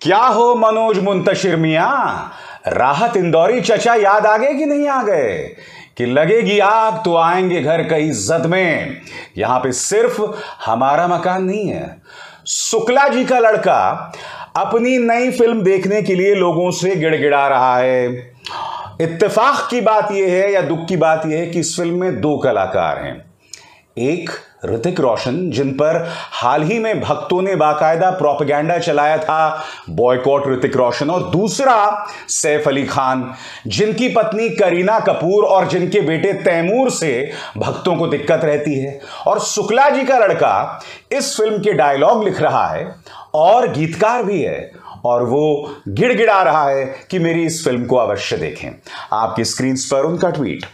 क्या हो मनोज मुंतशिर मियां, राहत इंदौरी चचा याद आ गए कि नहीं आ गए? कि लगेगी आग तो आएंगे घर कई इज्जत में। यहां पे सिर्फ हमारा मकान नहीं है, शुक्ला जी का लड़का अपनी नई फिल्म देखने के लिए लोगों से गिड़गिड़ा रहा है। इत्तेफाक की बात यह है या दुख की बात यह है कि इस फिल्म में दो कलाकार हैं। एक ऋतिक रोशन, जिन पर हाल ही में भक्तों ने बाकायदा प्रोपेगेंडा चलाया था, बॉयकॉट ऋतिक रोशन, और दूसरा सैफ अली खान, जिनकी पत्नी करीना कपूर और जिनके बेटे तैमूर से भक्तों को दिक्कत रहती है। और शुक्ला जी का लड़का इस फिल्म के डायलॉग लिख रहा है और गीतकार भी है, और वो गिड़गिड़ा रहा है कि मेरी इस फिल्म को अवश्य देखें। आपकी स्क्रीन पर उनका ट्वीट।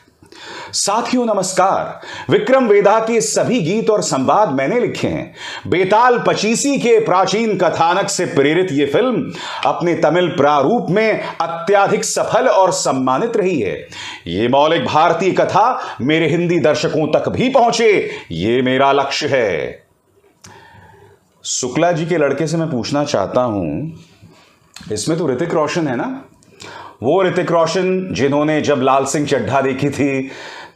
साथियों नमस्कार, विक्रम वेदा के सभी गीत और संवाद मैंने लिखे हैं। बेताल पचीसी के प्राचीन कथानक से प्रेरित यह फिल्म अपने तमिल प्रारूप में अत्यधिक सफल और सम्मानित रही है। यह मौलिक भारतीय कथा मेरे हिंदी दर्शकों तक भी पहुंचे, यह मेरा लक्ष्य है। शुक्ला जी के लड़के से मैं पूछना चाहता हूं, इसमें तो ऋतिक रोशन है ना? वो ऋतिक रोशन जिन्होंने जब लाल सिंह चड्ढा देखी थी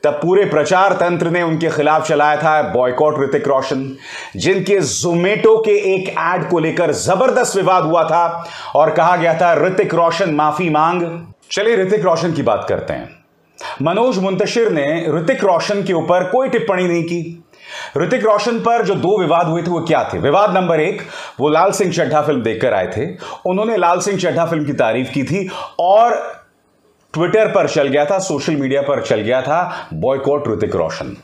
तब पूरे प्रचार तंत्र ने उनके खिलाफ चलाया था बॉयकॉट ऋतिक रोशन, जिनके जोमेटो के एक ऐड को लेकर जबरदस्त विवाद हुआ था और कहा गया था ऋतिक रोशन माफी मांग। चलिए ऋतिक रोशन की बात करते हैं। मनोज मुंतशिर ने ऋतिक रोशन के ऊपर कोई टिप्पणी नहीं की। ऋतिक रोशन पर जो दो विवाद हुए थे वो क्या थे? विवाद नंबर एक, वो लाल सिंह चड्ढा फिल्म देखकर आए थे, उन्होंने लाल सिंह चड्ढा फिल्म की तारीफ की थी और ट्विटर पर चल गया था, सोशल मीडिया पर चल गया था बॉयकॉट ऋतिक रोशन।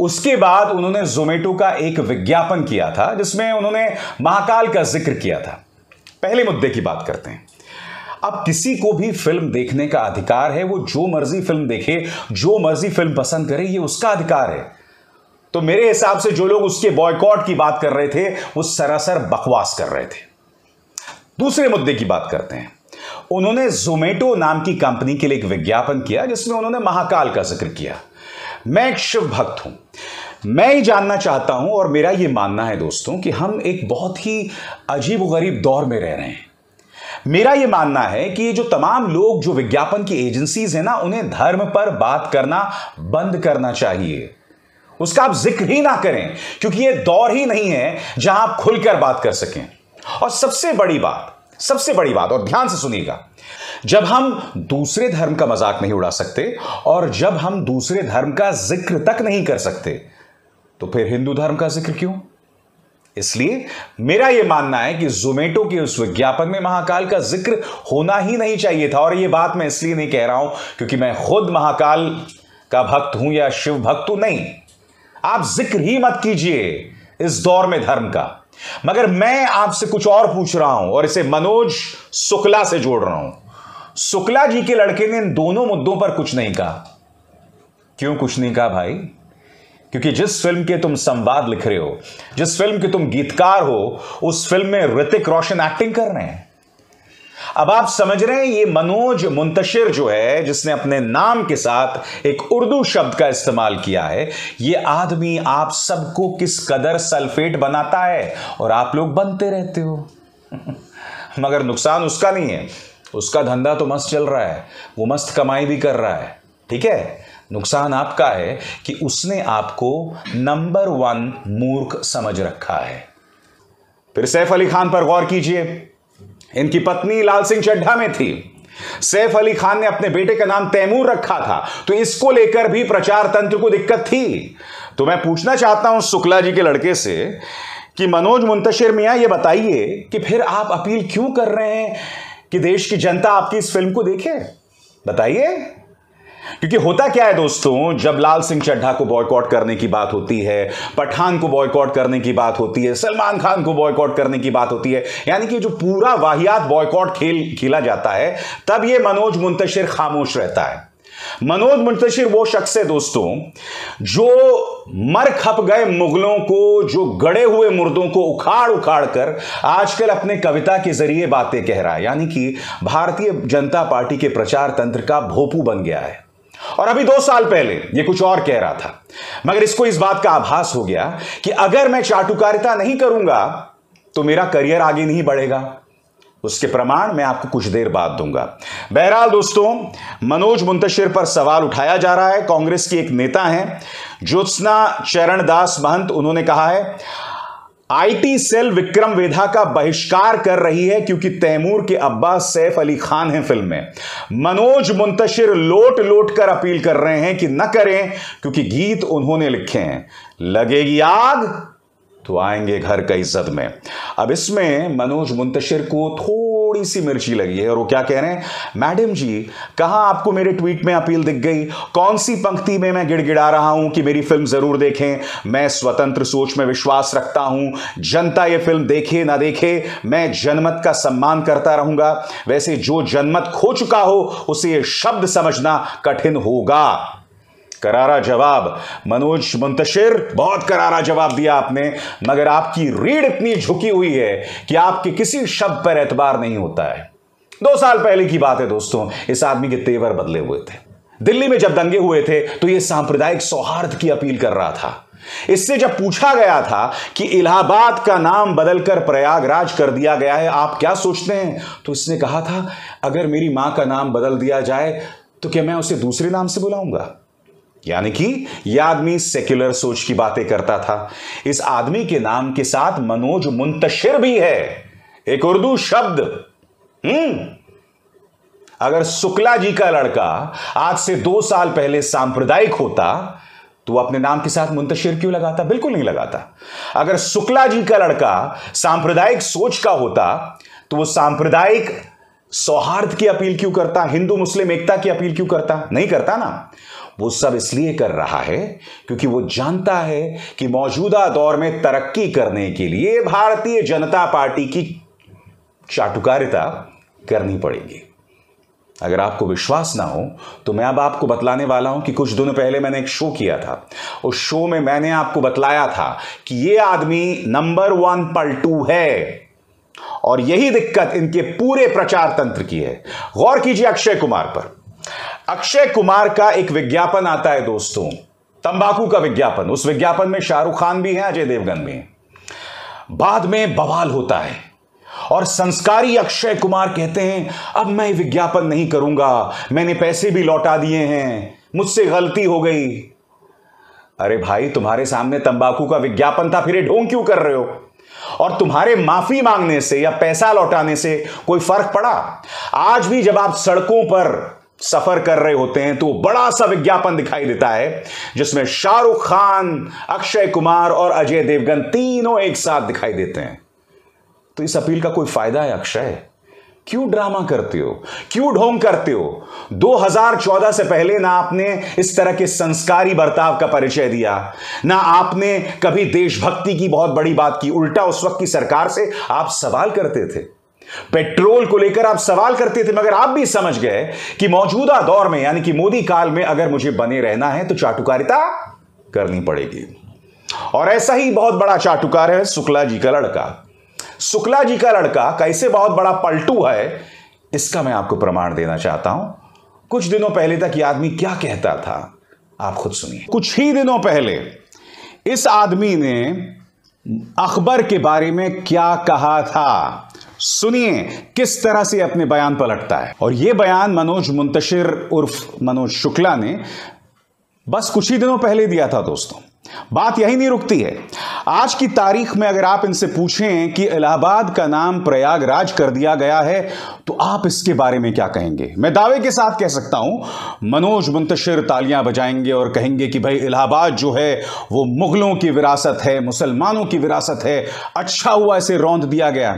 उसके बाद उन्होंने जोमेटो का एक विज्ञापन किया था जिसमें उन्होंने महाकाल का जिक्र किया था। पहले मुद्दे की बात करते हैं। अब किसी को भी फिल्म देखने का अधिकार है, वो जो मर्जी फिल्म देखे, जो मर्जी फिल्म पसंद करे, ये उसका अधिकार है। तो मेरे हिसाब से जो लोग उसके बॉयकॉट की बात कर रहे थे वो सरासर बकवास कर रहे थे। दूसरे मुद्दे की बात करते हैं। उन्होंने जोमेटो नाम की कंपनी के लिए एक विज्ञापन किया जिसमें उन्होंने महाकाल का जिक्र किया। मैं एक शिव भक्त हूं, मैं ही जानना चाहता हूं और मेरा यह मानना है दोस्तों कि हम एक बहुत ही अजीब व गरीब दौर में रह रहे हैं। मेरा यह मानना है कि ये जो तमाम लोग, जो विज्ञापन की एजेंसीज हैं ना, उन्हें धर्म पर बात करना बंद करना चाहिए। उसका आप जिक्र ही ना करें, क्योंकि यह दौर ही नहीं है जहां आप खुलकर बात कर सकें। और सबसे बड़ी बात, और ध्यान से सुनिएगा, जब हम दूसरे धर्म का मजाक नहीं उड़ा सकते और जब हम दूसरे धर्म का जिक्र तक नहीं कर सकते, तो फिर हिंदू धर्म का जिक्र क्यों? इसलिए मेरा यह मानना है कि जोमेटो के उस विज्ञापन में महाकाल का जिक्र होना ही नहीं चाहिए था। और यह बात मैं इसलिए नहीं कह रहा हूं क्योंकि मैं खुद महाकाल का भक्त हूं या शिव भक्त हूं, नहीं। आप जिक्र ही मत कीजिए इस दौर में धर्म का। मगर मैं आपसे कुछ और पूछ रहा हूं और इसे मनोज शुक्ला से जोड़ रहा हूं। शुक्ला जी के लड़के ने इन दोनों मुद्दों पर कुछ नहीं कहा। क्यों कुछ नहीं कहा भाई? क्योंकि जिस फिल्म के तुम संवाद लिख रहे हो, जिस फिल्म के तुम गीतकार हो, उस फिल्म में ऋतिक रोशन एक्टिंग कर रहे हैं। अब आप समझ रहे हैं, ये मनोज मुंतशिर जो है, जिसने अपने नाम के साथ एक उर्दू शब्द का इस्तेमाल किया है, ये आदमी आप सबको किस कदर सल्फेट बनाता है और आप लोग बनते रहते हो। मगर नुकसान उसका नहीं है, उसका धंधा तो मस्त चल रहा है, वो मस्त कमाई भी कर रहा है, ठीक है। नुकसान आपका है कि उसने आपको नंबर 1 मूर्ख समझ रखा है। फिर सैफ अली खान पर गौर कीजिए। इनकी पत्नी लाल सिंह चड्ढा में थी। सैफ अली खान ने अपने बेटे का नाम तैमूर रखा था, तो इसको लेकर भी प्रचार तंत्र को दिक्कत थी। तो मैं पूछना चाहता हूं शुक्ला जी के लड़के से कि मनोज मुंतशिर मियां, ये बताइए कि फिर आप अपील क्यों कर रहे हैं कि देश की जनता आपकी इस फिल्म को देखे? बताइए। क्योंकि होता क्या है दोस्तों, जब लाल सिंह चड्ढा को बॉयकॉट करने की बात होती है, पठान को बॉयकॉट करने की बात होती है, सलमान खान को बॉयकॉट करने की बात होती है, यानी कि जो पूरा वाहियात बॉयकॉट खेल खेला जाता है, तब ये मनोज मुंतशिर खामोश रहता है। मनोज मुंतशिर वो शख्स है दोस्तों जो मर खप गए मुगलों को, जो गड़े हुए मुर्दों को उखाड़ उखाड़ कर आजकल अपने कविता के जरिए बातें कह रहा है, यानी कि भारतीय जनता पार्टी के प्रचार तंत्र का भोपू बन गया है। और अभी 2 साल पहले ये कुछ और कह रहा था, मगर इसको इस बात का आभास हो गया कि अगर मैं चाटुकारिता नहीं करूंगा तो मेरा करियर आगे नहीं बढ़ेगा। उसके प्रमाण मैं आपको कुछ देर बाद दूंगा। बहरहाल दोस्तों, मनोज मुंतशिर पर सवाल उठाया जा रहा है। कांग्रेस की एक नेता हैं ज्योत्सना चरण दास महंत, उन्होंने कहा है आईटी सेल विक्रम वेधा का बहिष्कार कर रही है क्योंकि तैमूर के अब्बा सैफ अली खान हैं फिल्म में। मनोज मुंतशिर लोट लोट कर अपील कर रहे हैं कि न करें क्योंकि गीत उन्होंने लिखे हैं। लगेगी आग तो आएंगे घर का इज्जत में। अब इसमें मनोज मुंतशिर को थोड़ी सी मिर्ची लगी है और वो क्या कह रहे हैं, मैडम जी कहां आपको मेरे ट्वीट में अपील दिख गई? कौन सी पंक्ति में मैं गिड़गिड़ा रहा हूं कि मेरी फिल्म जरूर देखें, मैं स्वतंत्र सोच में विश्वास रखता हूं, जनता ये फिल्म देखे ना देखे मैं जनमत का सम्मान करता रहूंगा। वैसे जो जनमत खो चुका हो उसे ये शब्द समझना कठिन होगा। करारा जवाब मनोज मुंतशिर, बहुत करारा जवाब दिया आपने, मगर आपकी रीढ़ इतनी झुकी हुई है कि आपके किसी शब्द पर एतबार नहीं होता है। 2 साल पहले की बात है दोस्तों, इस आदमी के तेवर बदले हुए थे। दिल्ली में जब दंगे हुए थे तो यह सांप्रदायिक सौहार्द की अपील कर रहा था। इससे जब पूछा गया था कि इलाहाबाद का नाम बदलकर प्रयागराज कर दिया गया है, आप क्या सोचते हैं, तो इसने कहा था अगर मेरी मां का नाम बदल दिया जाए तो क्या मैं उसे दूसरे नाम से बुलाऊंगा? यानी कि यह आदमी सेक्युलर सोच की बातें करता था। इस आदमी के नाम के साथ मनोज मुंतशिर भी है, एक उर्दू शब्द। अगर शुक्ला जी का लड़का आज से 2 साल पहले सांप्रदायिक होता तो वो अपने नाम के साथ मुंतशिर क्यों लगाता? बिल्कुल नहीं लगाता। अगर शुक्ला जी का लड़का सांप्रदायिक सोच का होता तो वो सांप्रदायिक सौहार्द की अपील क्यों करता? हिंदू मुस्लिम एकता की अपील क्यों करता? नहीं करता ना। वो सब इसलिए कर रहा है क्योंकि वो जानता है कि मौजूदा दौर में तरक्की करने के लिए भारतीय जनता पार्टी की चाटुकारिता करनी पड़ेगी। अगर आपको विश्वास ना हो तो मैं अब आपको बतलाने वाला हूं कि कुछ दिनों पहले मैंने एक शो किया था। उस शो में मैंने आपको बतलाया था कि यह आदमी नंबर 1 पलटू है और यही दिक्कत इनके पूरे प्रचार तंत्र की है। गौर कीजिए अक्षय कुमार पर। अक्षय कुमार का एक विज्ञापन आता है दोस्तों, तंबाकू का विज्ञापन। उस विज्ञापन में शाहरुख खान भी हैं, अजय देवगन भी हैं। बाद में बवाल होता है और संस्कारी अक्षय कुमार कहते हैं अब मैं विज्ञापन नहीं करूंगा, मैंने पैसे भी लौटा दिए हैं, मुझसे गलती हो गई। अरे भाई, तुम्हारे सामने तंबाकू का विज्ञापन था, फिर ये ढोंग क्यों कर रहे हो? और तुम्हारे माफी मांगने से या पैसा लौटाने से कोई फर्क पड़ा? आज भी जब आप सड़कों पर सफर कर रहे होते हैं तो बड़ा सा विज्ञापन दिखाई देता है जिसमें शाहरुख खान, अक्षय कुमार और अजय देवगन तीनों एक साथ दिखाई देते हैं। तो इस अपील का कोई फायदा है अक्षय? क्यों ड्रामा करते हो, क्यों ढोंग करते हो? 2014 से पहले ना आपने इस तरह के संस्कारी बर्ताव का परिचय दिया, ना आपने कभी देशभक्ति की बहुत बड़ी बात की। उल्टा उस वक्त की सरकार से आप सवाल करते थे, पेट्रोल को लेकर आप सवाल करते थे, मगर आप भी समझ गए कि मौजूदा दौर में यानी कि मोदी काल में अगर मुझे बने रहना है तो चाटुकारिता करनी पड़ेगी। और ऐसा ही बहुत बड़ा चाटुकार है शुक्ला जी का लड़का। शुक्ला जी का लड़का कैसे बहुत बड़ा पलटू है, इसका मैं आपको प्रमाण देना चाहता हूं। कुछ दिनों पहले तक यह आदमी क्या कहता था, आप खुद सुनिए। कुछ ही दिनों पहले इस आदमी ने अकबर के बारे में क्या कहा था, सुनिए किस तरह से अपने बयान पलटता है। और यह बयान मनोज मुंतशिर उर्फ मनोज शुक्ला ने बस कुछ ही दिनों पहले दिया था दोस्तों। बात यही नहीं रुकती है। आज की तारीख में अगर आप इनसे पूछें कि इलाहाबाद का नाम प्रयागराज कर दिया गया है तो आप इसके बारे में क्या कहेंगे? मैं दावे के साथ कह सकता हूं मनोज मुंतशिर तालियां बजाएंगे और कहेंगे कि भाई इलाहाबाद जो है वो मुगलों की विरासत है, मुसलमानों की विरासत है, अच्छा हुआ इसे रौंद दिया गया।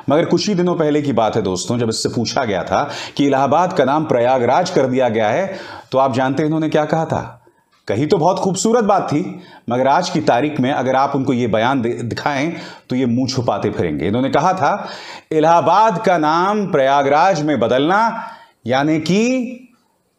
मगर कुछ ही दिनों पहले की बात है दोस्तों, जब इससे पूछा गया था कि इलाहाबाद का नाम प्रयागराज कर दिया गया है तो आप जानते हैं इन्होंने क्या कहा था? कही तो बहुत खूबसूरत बात थी, मगर आज की तारीख में अगर आप उनको ये बयान दिखाएं तो ये मुंह छुपाते फिरेंगे। इन्होंने कहा था इलाहाबाद का नाम प्रयागराज में बदलना यानी कि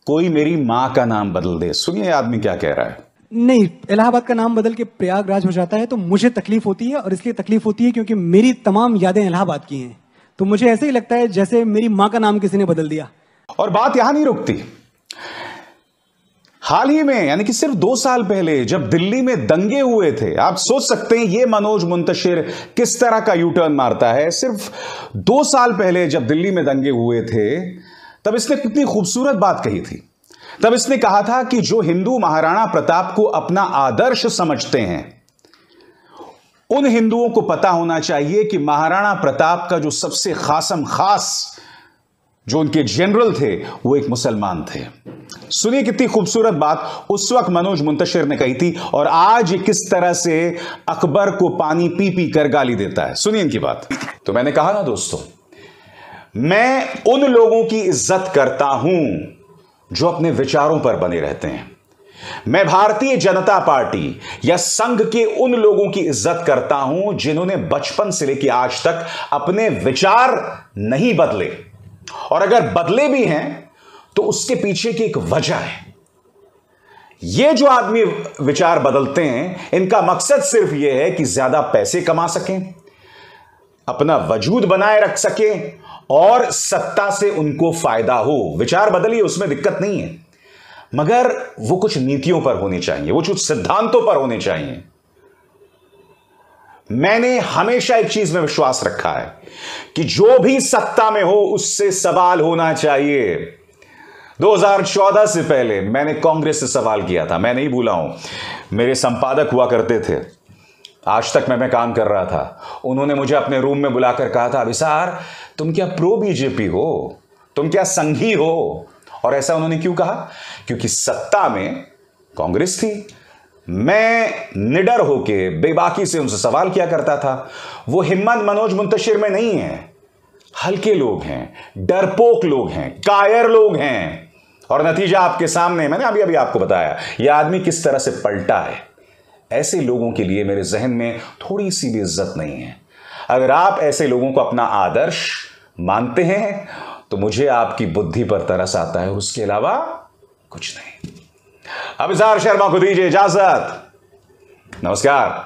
कोई मेरी मां का नाम बदल दे। सुनिए आदमी क्या कह रहा है। नहीं, इलाहाबाद का नाम बदल के प्रयागराज हो जाता है तो मुझे तकलीफ होती है, और इसलिए तकलीफ होती है क्योंकि मेरी तमाम यादें इलाहाबाद की हैं। तो मुझे ऐसे ही लगता है जैसे मेरी मां का नाम किसी ने बदल दिया। और बात यहां नहीं रुकती। हाल ही में यानी कि सिर्फ 2 साल पहले जब दिल्ली में दंगे हुए थे, आप सोच सकते हैं ये मनोज मुंतशिर किस तरह का यू टर्न मारता है। सिर्फ 2 साल पहले जब दिल्ली में दंगे हुए थे तब इसने कितनी खूबसूरत बात कही थी। तब इसने कहा था कि जो हिंदू महाराणा प्रताप को अपना आदर्श समझते हैं उन हिंदुओं को पता होना चाहिए कि महाराणा प्रताप का जो सबसे खास जो उनके जनरल थे वो एक मुसलमान थे। सुनिए कितनी खूबसूरत बात उस वक्त मनोज मुंतशिर ने कही थी और आज ये किस तरह से अकबर को पानी पी पी कर गाली देता है। सुनिए इनकी बात। तो मैंने कहा ना दोस्तों, मैं उन लोगों की इज्जत करता हूं जो अपने विचारों पर बने रहते हैं। मैं भारतीय जनता पार्टी या संघ के उन लोगों की इज्जत करता हूं जिन्होंने बचपन से लेकर आज तक अपने विचार नहीं बदले, और अगर बदले भी हैं तो उसके पीछे की एक वजह है। ये जो आदमी विचार बदलते हैं इनका मकसद सिर्फ यह है कि ज्यादा पैसे कमा सकें, अपना वजूद बनाए रख सकें और सत्ता से उनको फायदा हो। विचार बदलिए, उसमें दिक्कत नहीं है, मगर वो कुछ नीतियों पर होनी चाहिए, वो कुछ सिद्धांतों पर होने चाहिए। मैंने हमेशा एक चीज में विश्वास रखा है कि जो भी सत्ता में हो उससे सवाल होना चाहिए। 2014 से पहले मैंने कांग्रेस से सवाल किया था, मैं नहीं भूला हूं। मेरे संपादक हुआ करते थे, आज तक मैं काम कर रहा था। उन्होंने मुझे अपने रूम में बुलाकर कहा था, अभिसार तुम क्या प्रो बीजेपी हो, तुम क्या संघी हो? और ऐसा उन्होंने क्यों कहा? क्योंकि सत्ता में कांग्रेस थी। मैं निडर होके बेबाकी से उनसे सवाल किया करता था। वो हिम्मत मनोज मुंतशिर में नहीं है। हल्के लोग हैं, डरपोक लोग हैं, कायर लोग हैं, और नतीजा आपके सामने। मैंने अभी आपको बताया यह आदमी किस तरह से पलटा है। ऐसे लोगों के लिए मेरे जहन में थोड़ी सी भी इज्जत नहीं है। अगर आप ऐसे लोगों को अपना आदर्श मानते हैं तो मुझे आपकी बुद्धि पर तरस आता है, उसके अलावा कुछ नहीं। अभिसार शर्मा को दीजिए इजाजत। नमस्कार।